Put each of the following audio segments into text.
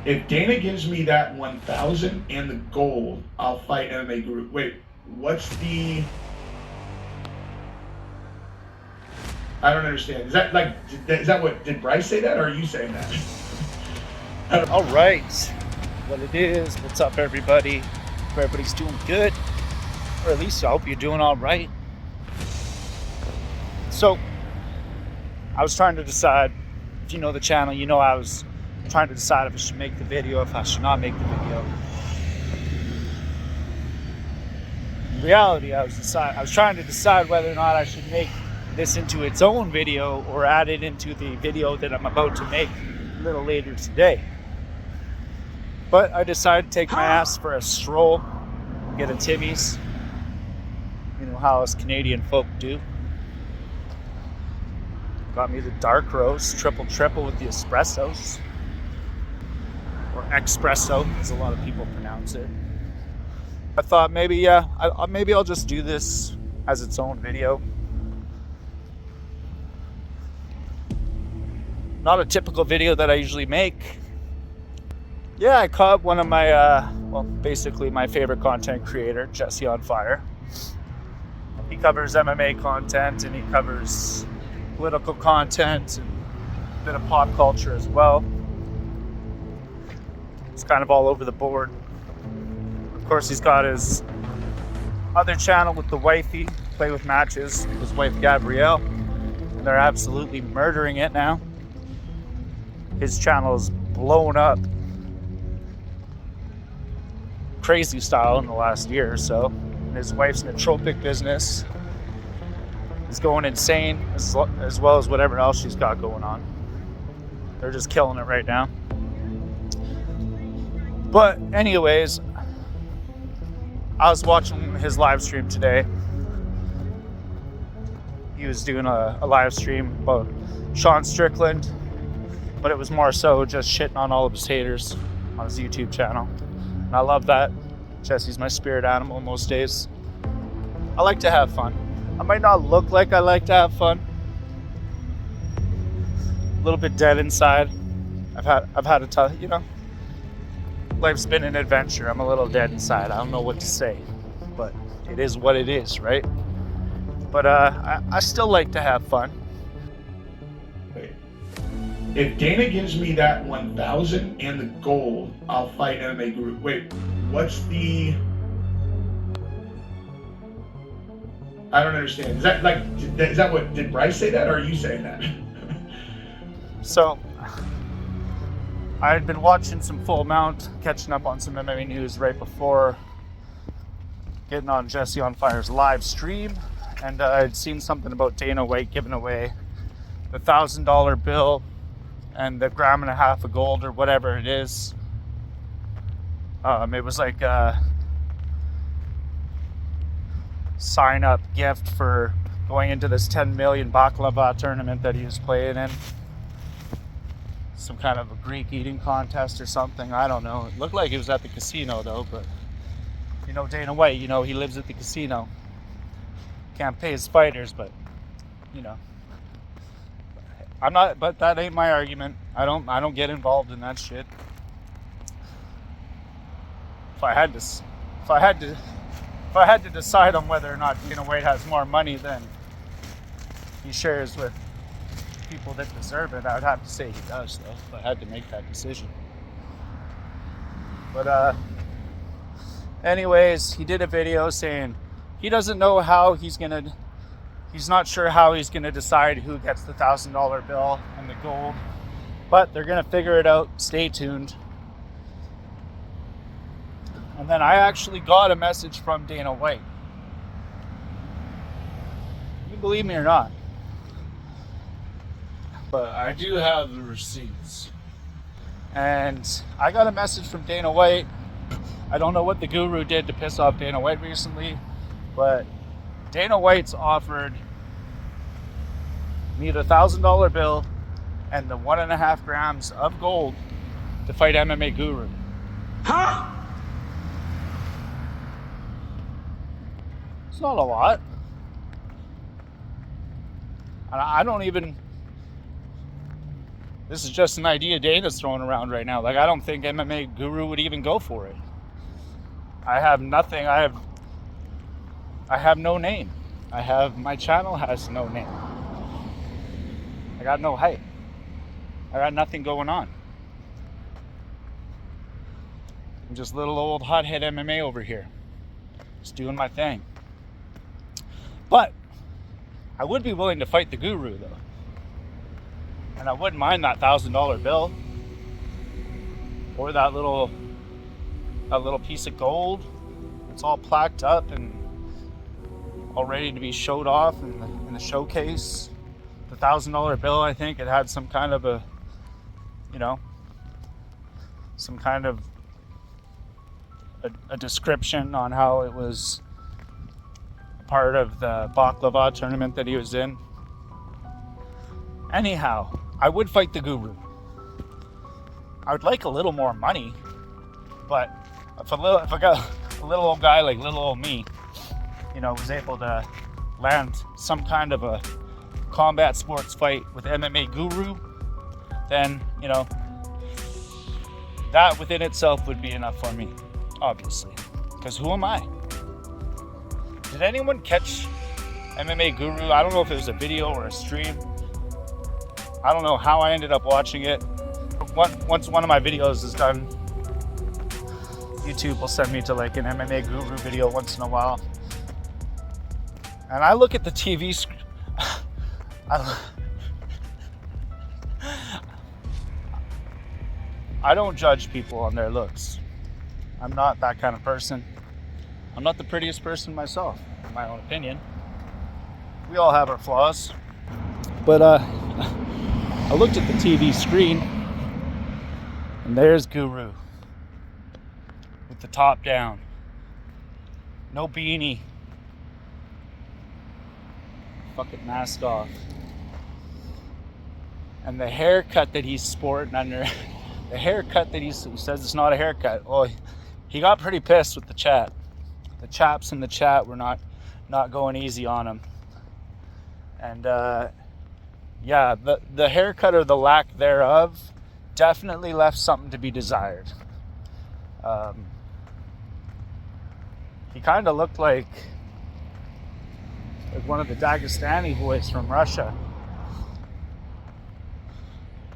If Dana gives me that 1,000 and the gold, I'll fight MMA Guru. Wait, what's the? I don't understand. Is that like? Is that what? Did Bryce say that, or are you saying that? All right, what it is? What's up, everybody? Hope everybody's doing good, or at least I hope you're doing all right. So, I was trying to decide. If you know the channel, you know I was trying to decide if I should make the video, if I should not make the video. In reality, I was trying to decide whether or not I should make this into its own video or add it into the video that I'm about to make a little later today. But I decided to take my ass for a stroll, get a Timmy's. You know how us Canadian folk do. Got me the dark roast, triple with the espressos. Or espresso, as a lot of people pronounce it. I thought maybe I'll just do this as its own video. Not a typical video that I usually make. Yeah, I caught one of my, basically my favorite content creator, Jesse on Fire. He covers MMA content and he covers political content and a bit of pop culture as well. It's kind of all over the board. Of course, he's got his other channel with the wifey, Play With Matches, his wife Gabrielle, and they're absolutely murdering it now. His channel is blown up crazy style in the last year or so. And his wife's nootropic business is going insane, as well as whatever else she's got going on. They're just killing it right now. But anyways, I was watching his live stream today. He was doing a live stream about Sean Strickland, but it was more so just shitting on all of his haters on his YouTube channel. And I love that. Jesse's my spirit animal most days. I like to have fun. I might not look like I like to have fun. A little bit dead inside. I've had a tough, life's been an adventure. I'm a little dead inside. I don't know what to say, but it is what it is, right? But I still like to have fun. Wait. If Dana gives me that 1,000 and the gold, I'll fight MMA Guru. Wait, what's the? I don't understand. Is that like? Is that what? Did Bryce say that, or are you saying that? So, I had been watching some Full Mount, catching up on some MMA news right before getting on Jesse on Fire's live stream, and I'd seen something about Dana White giving away the $1,000 bill and the 1.5 grams of gold or whatever it is. It was like a sign-up gift for going into this 10 million baklava tournament that he was playing in. Some kind of a Greek eating contest or something. I don't know. It looked like it was at the casino though, but Dana White, he lives at the casino. Can't pay his fighters, but but that ain't my argument. I don't get involved in that shit. If I had to decide on whether or not Dana White has more money than he shares with people that deserve it, I would have to say he does, though, if I had to make that decision. But anyways, he did a video saying he doesn't know how he's not sure how he's gonna decide who gets the $1,000 bill and the gold, but they're gonna figure it out. Stay tuned. And then I actually got a message from Dana White. You believe me or not? But I do have the receipts. And I got a message from Dana White. I don't know what the Guru did to piss off Dana White recently, but Dana White's offered me the $1,000 bill and the 1.5 grams of gold to fight MMA Guru. Huh? It's not a lot. And I don't even This is just an idea Dana's throwing around right now. Like, I don't think MMA Guru would even go for it. I have nothing. I have no name. My channel has no name. I got no hype. I got nothing going on. I'm just little old hothead MMA over here. Just doing my thing. But I would be willing to fight the Guru though. And I wouldn't mind that $1,000 bill. Or that little piece of gold. It's all plaqued up and all ready to be showed off in the showcase. The $1,000 bill, I think it had some kind of a description on how it was part of the baklava tournament that he was in. Anyhow, I would fight the Guru. I would like a little more money, but if I got a little old guy like little old me, was able to land some kind of a combat sports fight with MMA Guru, then, that within itself would be enough for me, obviously. Because who am I? Did anyone catch MMA Guru? I don't know if it was a video or a stream. I don't know how I ended up watching it. Once one of my videos is done, YouTube will send me to like an MMA Guru video once in a while. And I look at the TV screen. I don't judge people on their looks. I'm not that kind of person. I'm not the prettiest person myself, in my own opinion. We all have our flaws. But I looked at the TV screen, and there's Guru with the top down, no beanie, fucking mask off, and the haircut that he's sporting under, the haircut that he says it's not a haircut. Oh, he got pretty pissed with the chat. The chaps in the chat were not going easy on him, and yeah, the haircut or the lack thereof definitely left something to be desired. He kind of looked like one of the Dagestani boys from Russia.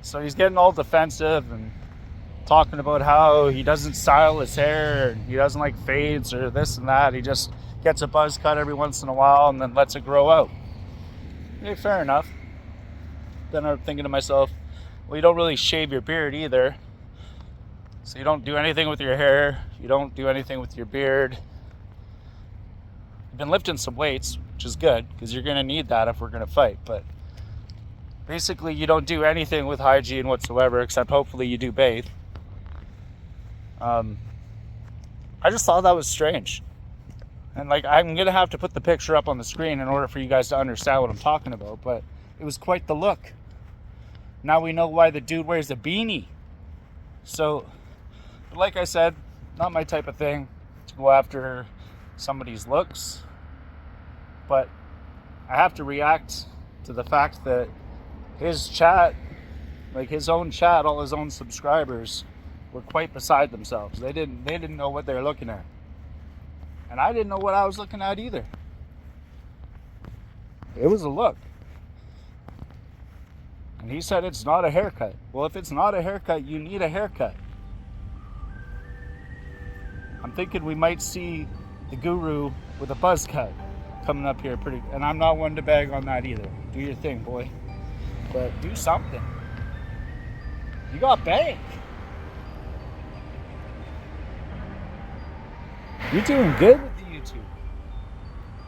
So he's getting all defensive and talking about how he doesn't style his hair and he doesn't like fades or this and that. He just gets a buzz cut every once in a while and then lets it grow out. Yeah, fair enough. Then I'm thinking to myself, well, you don't really shave your beard either. So you don't do anything with your hair. You don't do anything with your beard. You've been lifting some weights, which is good because you're going to need that if we're going to fight. But basically, you don't do anything with hygiene whatsoever, except hopefully you do bathe. I just thought that was strange. And like, I'm going to have to put the picture up on the screen in order for you guys to understand what I'm talking about. But it was quite the look. Now we know why the dude wears a beanie. So, like I said, not my type of thing to go after somebody's looks. But I have to react to the fact that his chat, like his own chat, all his own subscribers were quite beside themselves. They didn't know what they were looking at. And I didn't know what I was looking at either. It was a look. And he said it's not a haircut. Well, if it's not a haircut, you need a haircut. I'm thinking we might see the Guru with a buzz cut coming up here pretty, and I'm not one to bag on that either. Do your thing, boy. But do something. You got bank. You're doing good with the YouTube.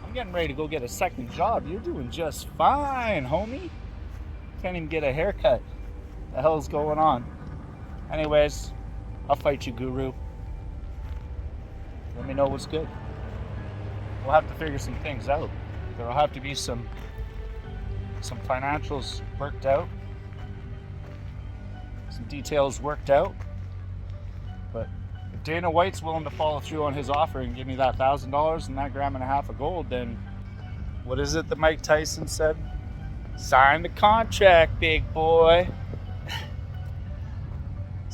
I'm getting ready to go get a second job. You're doing just fine, homie. Can't even get a haircut. The hell's going on? Anyways, I'll fight you, Guru. Let me know what's good. We'll have to figure some things out. There'll have to be some financials worked out, some details worked out. But if Dana White's willing to follow through on his offer and give me that $1,000 and that gram and a half of gold, then what is it that Mike Tyson said? Sign the contract, big boy.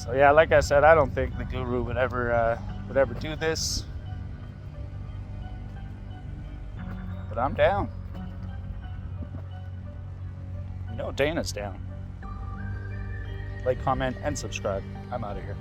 So yeah, like I said, I don't think the Guru would ever do this. But I'm down. You know Dana's down. Like, comment, and subscribe. I'm out of here.